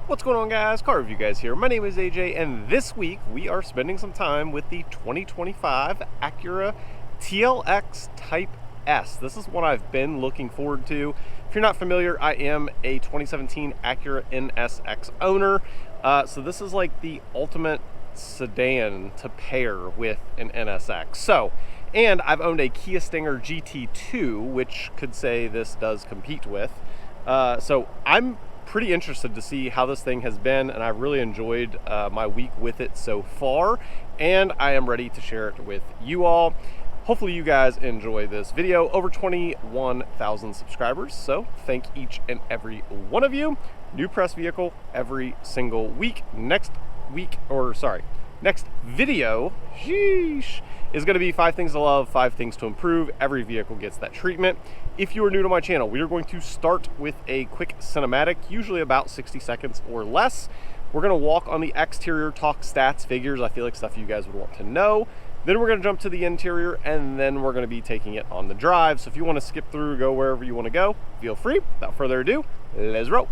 What's going on, guys? Car Review Guys here. My name is AJ, and this week we are spending some time with the 2025 Acura TLX Type S. This is what I've been looking forward to. If you're not familiar, I am a 2017 Acura NSX owner. So this is like the ultimate sedan to pair with an NSX. And I've owned a Kia Stinger GT2, which could say this does compete with. So I'm pretty interested to see how this thing has been, and I've really enjoyed my week with it so far, and I am ready to share it with you all. Hopefully you guys enjoy this video. Over 21,000 subscribers, so thank each and every one of you. New press vehicle every single week. Next video, sheesh, is going to be 5 things to love, 5 things to improve. Every vehicle gets that treatment. If you are new to my channel, we are going to start with a quick cinematic, usually about 60 seconds or less. We're going to walk on the exterior, talk stats, figures. I feel like stuff you guys would want to know. Then we're going to jump to the interior, and then we're going to be taking it on the drive. So if you want to skip through, go wherever you want to go, feel free. Without further ado, let's roll.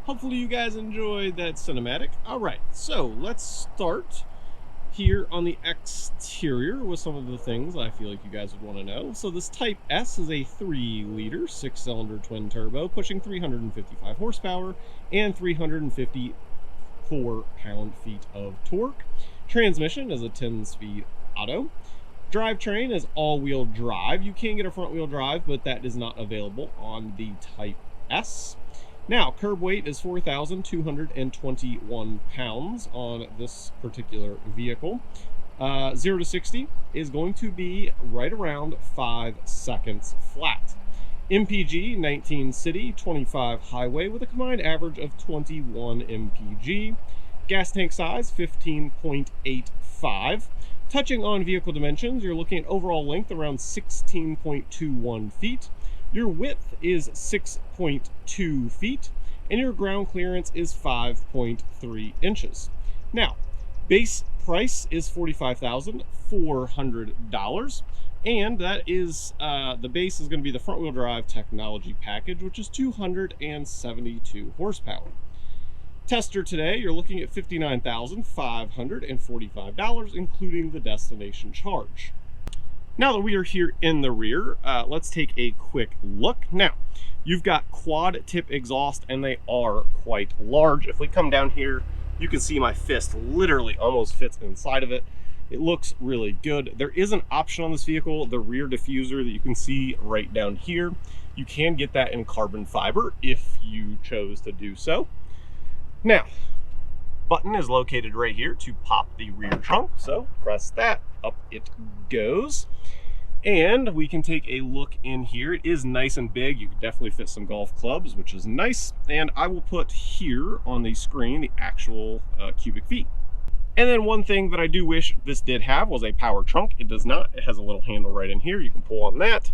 Hopefully you guys enjoyed that cinematic. All right, so let's start here on the exterior with some of the things I feel like you guys would want to know. So this Type S is a 3-liter 6-cylinder twin turbo pushing 355 horsepower and 354 pound-feet of torque. Transmission is a 10-speed auto. Drivetrain is all-wheel drive. You can get a front-wheel drive, but that is not available on the Type S. Now, curb weight is 4,221 pounds on this particular vehicle. 0 to 60 is going to be right around 5 seconds flat. MPG, 19 city, 25 highway, with a combined average of 21 MPG. Gas tank size, 15.85. Touching on vehicle dimensions, you're looking at overall length around 16.21 feet. Your width is 6.2 feet, and your ground clearance is 5.3 inches. Now, base price is $45,400, and that is, the base is going to be the front-wheel drive technology package, which is 272 horsepower. Tester today, you're looking at $59,545, including the destination charge. Now that we are here in the rear, let's take a quick look. Now, you've got quad tip exhaust, and they are quite large. If we come down here, you can see my fist literally almost fits inside of it. It looks really good. There is an option on this vehicle, the rear diffuser that you can see right down here. You can get that in carbon fiber if you chose to do so. Now, button is located right here to pop the rear trunk, so press that, up it goes. And we can take a look in here. It is nice and big. You can definitely fit some golf clubs, which is nice. And I will put here on the screen the actual cubic feet. And then one thing that I do wish this did have was a power trunk. It does not. It has a little handle right in here. You can pull on that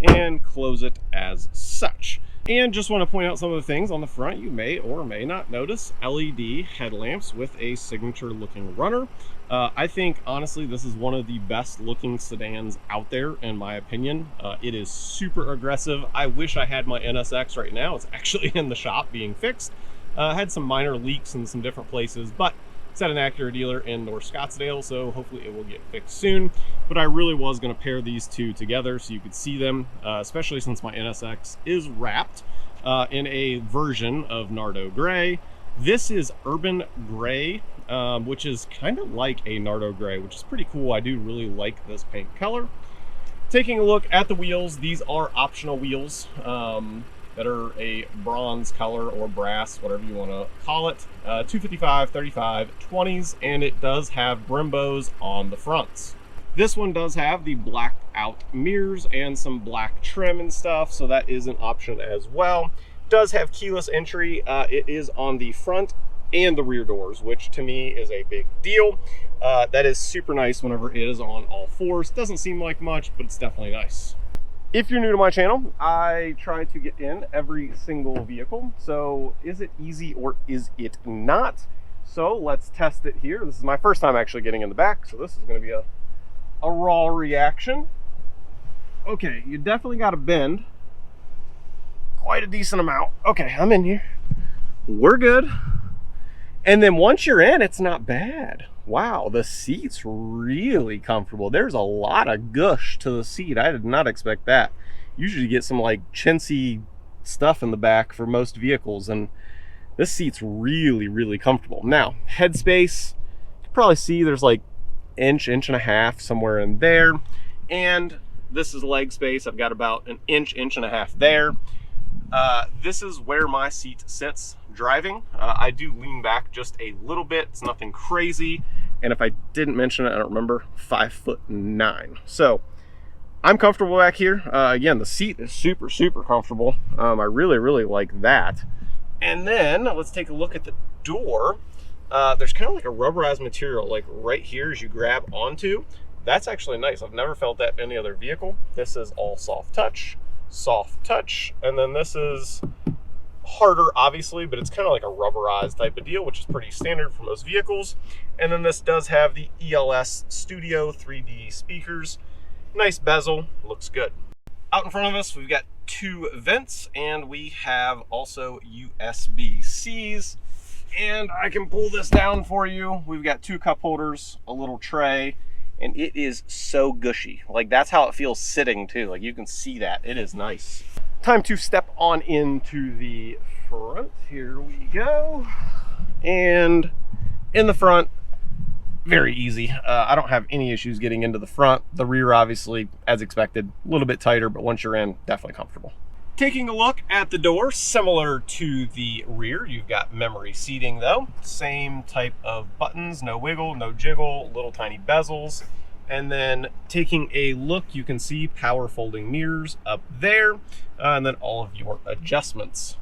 and close it as such. And just want to point out some of the things on the front you may or may not notice. LED headlamps with a signature looking runner. I think honestly this is one of the best looking sedans out there in my opinion. It is super aggressive. I wish I had my NSX right now. It's actually in the shop being fixed. Had some minor leaks in some different places, but It's at an Acura dealer in North Scottsdale, so hopefully it will get fixed soon. But I really was going to pair these two together so you could see them, especially since my NSX is wrapped in a version of Nardo Gray. This is Urban Gray, which is kind of like a Nardo Gray, which is pretty cool. I do really like this paint color. Taking a look at the wheels, these are optional wheels that are a bronze color or brass, whatever you want to call it. 255, 35, 20s, and it does have Brimbos on the fronts. This one does have the blacked out mirrors and some black trim and stuff, so that is an option as well. Does have keyless entry. It is on the front and the rear doors, which to me is a big deal. That is super nice whenever it is on all fours. Doesn't seem like much, but it's definitely nice. If you're new to my channel, I try to get in every single vehicle. So is it easy or is it not? So let's test it here. This is my first time actually getting in the back, so this is going to be a raw reaction. Okay, you definitely got to bend quite a decent amount. Okay, I'm in here. We're good. And then once you're in, it's not bad. Wow, the seat's really comfortable. There's a lot of gush to the seat. I did not expect that. Usually you get some like chintzy stuff in the back for most vehicles, and this seat's really, really comfortable. Now, headspace, you can probably see there's like inch and a half somewhere in there. And this is leg space. I've got about an inch and a half there. This is where my seat sits driving. I do lean back just a little bit. It's nothing crazy. And if I didn't mention it, I don't remember, 5'9". So I'm comfortable back here. Again, the seat is super, super comfortable. I really, really like that. And then let's take a look at the door. There's kind of like a rubberized material, like right here as you grab onto. That's actually nice. I've never felt that in any other vehicle. This is all soft touch, and then this is harder, obviously, but it's kind of like a rubberized type of deal, which is pretty standard for most vehicles. And then this does have the ELS Studio 3D speakers. Nice bezel, looks good. Out in front of us, we've got two vents, and we have also USB-Cs. And I can pull this down for you. We've got two cup holders, a little tray, and it is so gushy. Like, that's how it feels sitting too. Like, you can see that. It is nice. Time to step on into the front. Here we go. And in the front, very easy. I don't have any issues getting into the front. The rear, obviously, as expected, a little bit tighter, but once you're in, definitely comfortable. Taking a look at the door, similar to the rear, you've got memory seating though. Same type of buttons, no wiggle, no jiggle, little tiny bezels. And then taking a look, you can see power folding mirrors up there, and then all of your adjustments.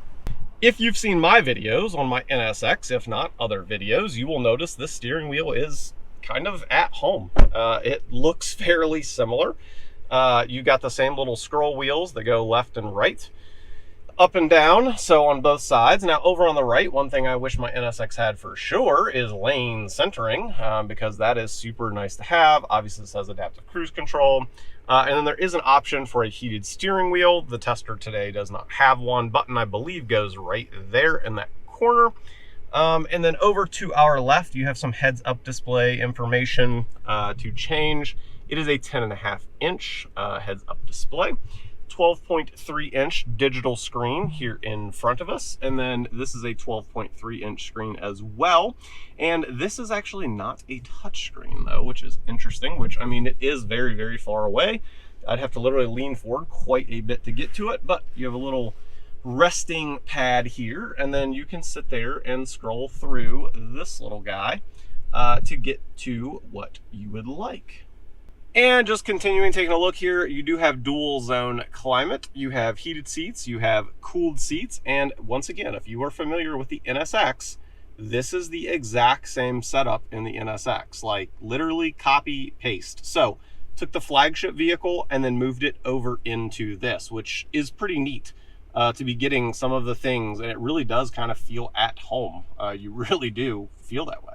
If you've seen my videos on my NSX, if not other videos, you will notice this steering wheel is kind of at home. It looks fairly similar. You got the same little scroll wheels that go left and right, up and down, so on both sides. Now over on the right, one thing I wish my NSX had for sure is lane centering, because that is super nice to have. Obviously this has adaptive cruise control, and then there is an option for a heated steering wheel. The tester today does not have one. Button, I believe, goes right there in that corner. And then over to our left, you have some heads-up display information to change. It is a 10.5-inch heads-up display, 12.3-inch digital screen here in front of us, and then this is a 12.3-inch screen as well. And this is actually not a touch screen though, which is interesting, which, I mean, it is very, very far away. I'd have to literally lean forward quite a bit to get to it, but you have a little resting pad here, and then you can sit there and scroll through this little guy to get to what you would like. And just continuing taking a look here, you do have dual zone climate, you have heated seats, you have cooled seats, and once again, if you are familiar with the NSX, this is the exact same setup in the NSX, like literally copy paste. So took the flagship vehicle and then moved it over into this, which is pretty neat to be getting some of the things, and it really does kind of feel at home. You really do feel that way.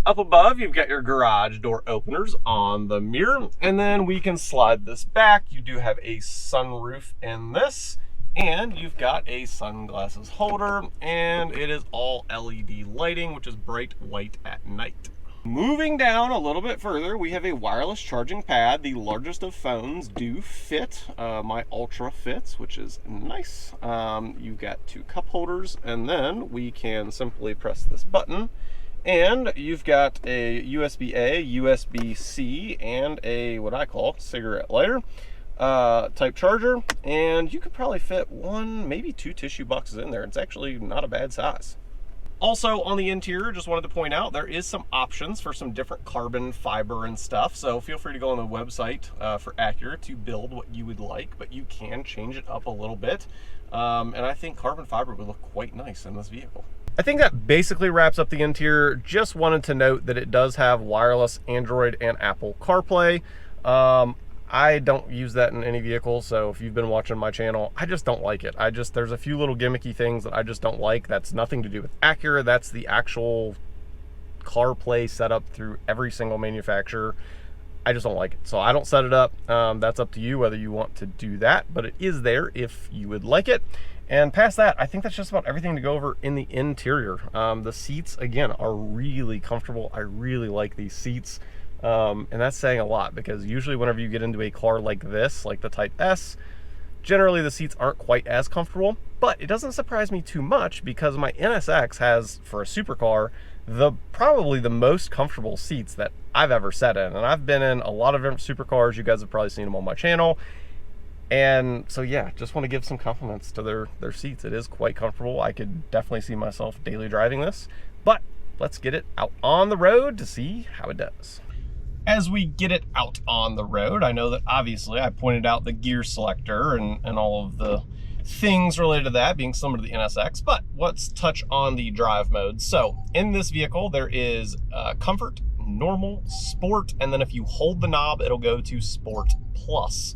Up above, you've got your garage door openers on the mirror, and then we can slide this back. You do have a sunroof in this, And you've got a sunglasses holder, and it is all LED lighting, which is bright white at night. Moving down a little bit further, we have a wireless charging pad. The largest of phones do fit. My Ultra fits, which is nice. You've got 2 cup holders, and then we can simply press this button, and you've got a USB-A, USB-C, and a, what I call, cigarette lighter type charger, and you could probably fit 1, maybe 2 tissue boxes in there. It's actually not a bad size. Also on the interior, just wanted to point out, there is some options for some different carbon fiber and stuff, so feel free to go on the website for Acura to build what you would like, but you can change it up a little bit, and I think carbon fiber would look quite nice in this vehicle. I think that basically wraps up the interior. Just wanted to note that it does have wireless Android and Apple CarPlay. I don't use that in any vehicle, so if you've been watching my channel, I just don't like it. There's a few little gimmicky things that I just don't like. That's nothing to do with Acura. That's the actual CarPlay setup through every single manufacturer. I just don't like it, so I don't set it up. That's up to you whether you want to do that, but it is there if you would like it. And past that, I think that's just about everything to go over in the interior. The seats, again, are really comfortable. I really like these seats. And that's saying a lot, because usually whenever you get into a car like this, like the Type S, generally the seats aren't quite as comfortable, but it doesn't surprise me too much because my NSX has, for a supercar, probably the most comfortable seats that I've ever sat in. And I've been in a lot of different supercars. You guys have probably seen them on my channel. And so yeah, just want to give some compliments to their seats. It is quite comfortable. I could definitely see myself daily driving this, but let's get it out on the road to see how it does. As we get it out on the road, I know that obviously I pointed out the gear selector and all of the things related to that being similar to the NSX, but let's touch on the drive mode. So in this vehicle, there is comfort, normal, sport, and then if you hold the knob, it'll go to sport plus.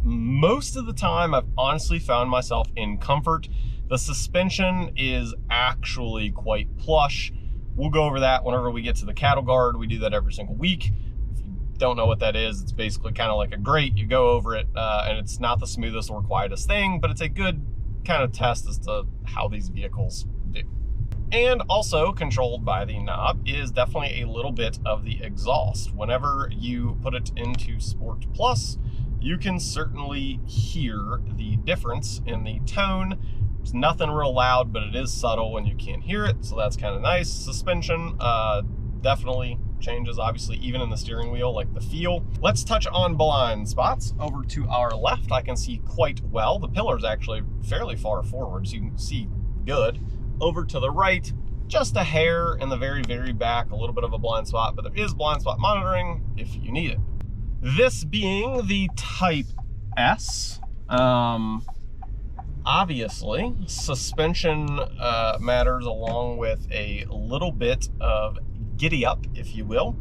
Most of the time, I've honestly found myself in comfort. The suspension is actually quite plush. We'll go over that whenever we get to the cattle guard. We do that every single week. If you don't know what that is, it's basically kind of like a grate. You go over it, and it's not the smoothest or quietest thing, but it's a good kind of test as to how these vehicles do. And also controlled by the knob is definitely a little bit of the exhaust. Whenever you put it into Sport Plus, you can certainly hear the difference in the tone. It's nothing real loud, but it is subtle when you can't hear it, so that's kind of nice. Suspension definitely changes, obviously, even in the steering wheel, like the feel. Let's touch on blind spots. Over to our left, I can see quite well. The pillar's actually fairly far forward, so you can see good. Over to the right, just a hair in the very, very back, a little bit of a blind spot, but there is blind spot monitoring if you need it. This being the Type S, obviously, suspension matters along with a little bit of giddy up, if you will,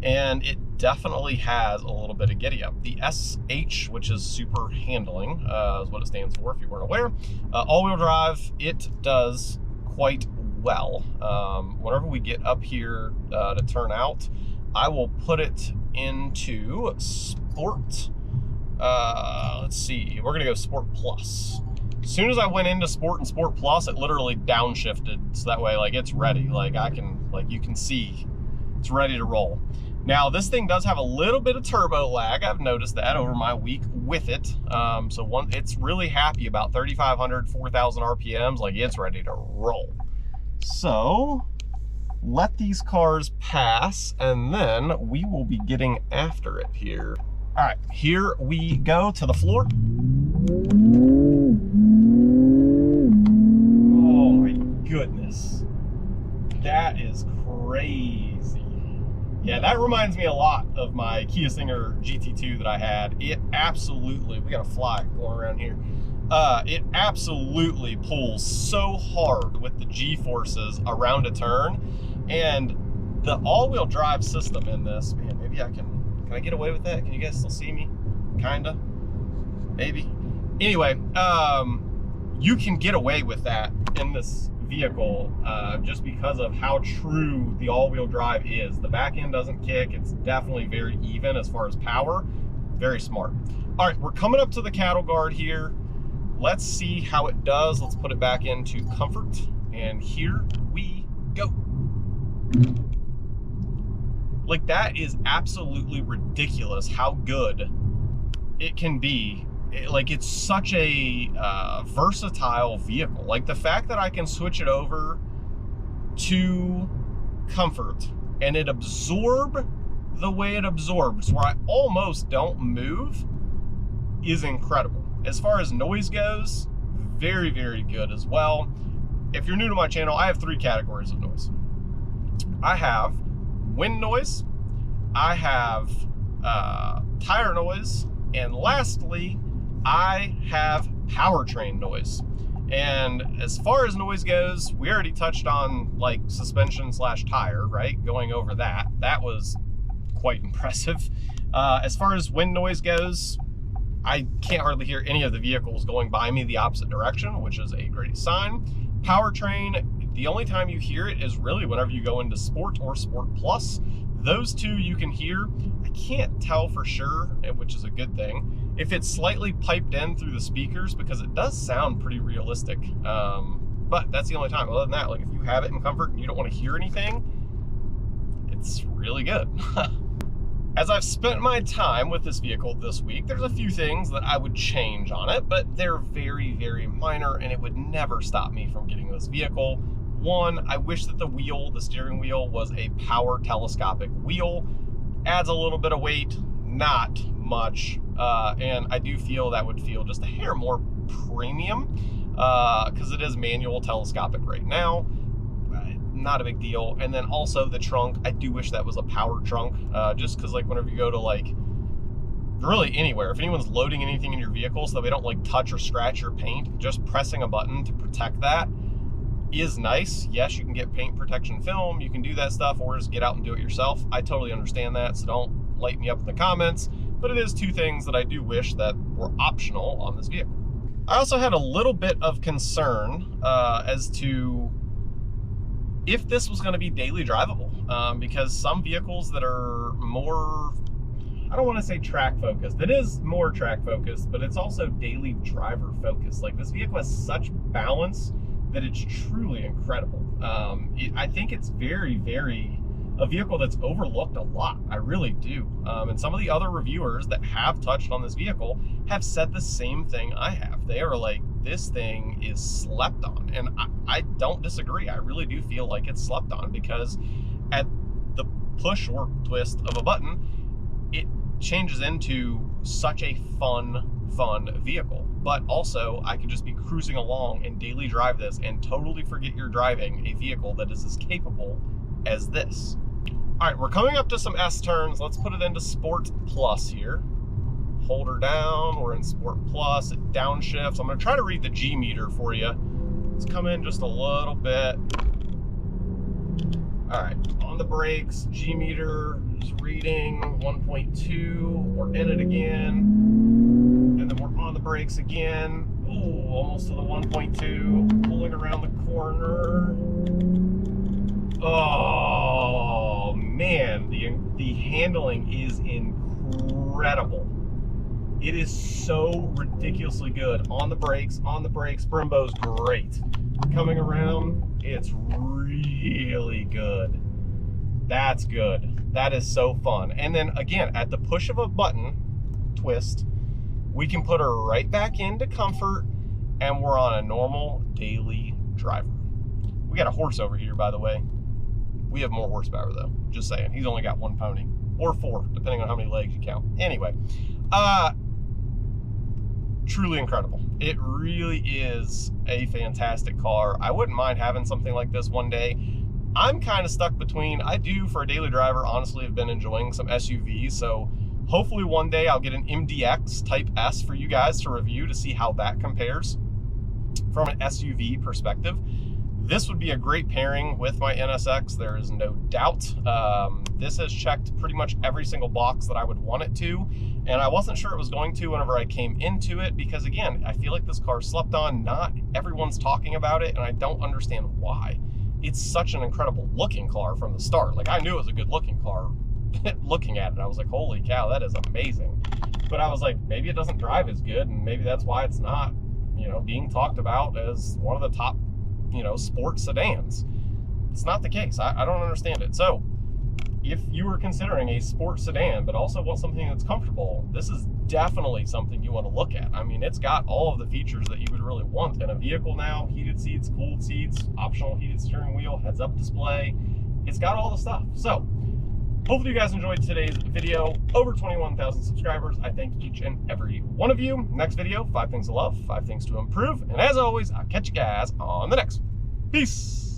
and it definitely has a little bit of giddy up. The SH, which is super handling, is what it stands for if you weren't aware. All-wheel drive, it does quite well. Whenever we get up here to turn out, I will put it into Sport. Let's see, we're gonna go Sport Plus. As soon as I went into Sport and Sport Plus, it literally downshifted, so that way, like, it's ready. Like, you can see it's ready to roll. Now, this thing does have a little bit of turbo lag. I've noticed that over my week with it. It's really happy about 3,500, 4,000 RPMs. Like, it's ready to roll. So, let these cars pass, and then we will be getting after it here. All right, here we go to the floor. Goodness, that is crazy. Yeah, that reminds me a lot of my Kia Stinger GT2 that I had. It absolutely, we got a fly going around here. It absolutely pulls so hard with the G-forces around a turn, and the all-wheel drive system in this, man, maybe can I get away with that? Can you guys still see me? Kinda, maybe. Anyway, you can get away with that in this vehicle just because of how true the all-wheel drive is. The back end doesn't kick. It's definitely very even as far as power. Very smart. All right, we're coming up to the cattle guard here. let's see how it does. Let's put it back into comfort, and here we go. Like, that is absolutely ridiculous how good it can be. Like, it's such a versatile vehicle. Like, the fact that I can switch it over to comfort and it absorb the way it absorbs, where I almost don't move, is incredible. As far as noise goes, very, very good as well. If you're new to my channel, I have 3 categories of noise. I have wind noise, I have tire noise, and lastly, I have powertrain noise. And as far as noise goes, we already touched on like suspension / tire, right? Going over that. That was quite impressive. As far as wind noise goes, I can't hardly hear any of the vehicles going by me the opposite direction, which is a great sign. Powertrain, the only time you hear it is really whenever you go into Sport or Sport Plus. Those two you can hear. I can't tell for sure, which is a good thing, if it's slightly piped in through the speakers, because it does sound pretty realistic. But that's the only time. Other than that, like if you have it in comfort and you don't want to hear anything, it's really good. As I've spent my time with this vehicle this week, there's a few things that I would change on it, but they're very, very minor, and it would never stop me from getting this vehicle. One, I wish that the steering wheel was a power telescopic wheel. Adds a little bit of weight, not much, and I do feel that would feel just a hair more premium, because it is manual telescopic right now. Not a big deal. And then also the trunk, I do wish that was a power trunk, just because like whenever you go to like really anywhere, if anyone's loading anything in your vehicle so they don't like touch or scratch your paint, just pressing a button to protect that is nice. Yes, you can get paint protection film, you can do that stuff, or just get out and do it yourself. I totally understand that, so don't light me up in the comments, but it is 2 things that I do wish that were optional on this vehicle. I also had a little bit of concern as to if this was going to be daily drivable, because some vehicles that are more, I don't want to say track focused, it is more track focused, but it's also daily driver focused. Like, this vehicle has such balance that it's truly incredible. I think it's very, very a vehicle that's overlooked a lot. I really do. And some of the other reviewers that have touched on this vehicle have said the same thing I have. They are like, this thing is slept on. And I don't disagree. I really do feel like it's slept on, because at the push or twist of a button, it changes into such a fun vehicle. But also, I could just be cruising along and daily drive this and totally forget you're driving a vehicle that is as capable as this. All right, we're coming up to some S turns. Let's put it into Sport Plus here. Hold her down, we're in Sport Plus, it downshifts. I'm gonna try to read the G meter for you. Let's come in just a little bit. All right, on the brakes, G meter is reading 1.2. We're in it again. And then we're on the brakes again. Ooh, almost to the 1.2. Pulling around the corner. Oh man, the handling is incredible. It is so ridiculously good. On the brakes, Brembo's great. Coming around, it's really good. That's good. That is so fun. And then again, at the push of a button, twist, we can put her right back into comfort, and we're on a normal daily driver. We got a horse over here, by the way. We have more horsepower though, just saying. He's only got 1 pony, or 4, depending on how many legs you count. Anyway, truly incredible. It really is a fantastic car. I wouldn't mind having something like this one day. I'm kind of stuck between, I do for a daily driver, honestly, have been enjoying some SUVs, so hopefully one day I'll get an MDX Type S for you guys to review to see how that compares from an SUV perspective. This would be a great pairing with my NSX, there is no doubt. This has checked pretty much every single box that I would want it to, and I wasn't sure it was going to whenever I came into it, because again, I feel like this car slept on. Not everyone's talking about it, and I don't understand why. It's such an incredible looking car from the start. Like, I knew it was a good looking car. Looking at it, I was like, holy cow, that is amazing. But I was like, maybe it doesn't drive as good, and maybe that's why it's not, being talked about as one of the top, sports sedans. It's not the case. I don't understand it. So if you were considering a sports sedan, but also want something that's comfortable, this is definitely something you want to look at. I mean, it's got all of the features that you would really want in a vehicle now. Heated seats, cooled seats, optional heated steering wheel, heads-up display. It's got all the stuff. So hopefully you guys enjoyed today's video. Over 21,000 subscribers. I thank each and every one of you. Next video, 5 things to love, 5 things to improve. And as always, I'll catch you guys on the next one. Peace.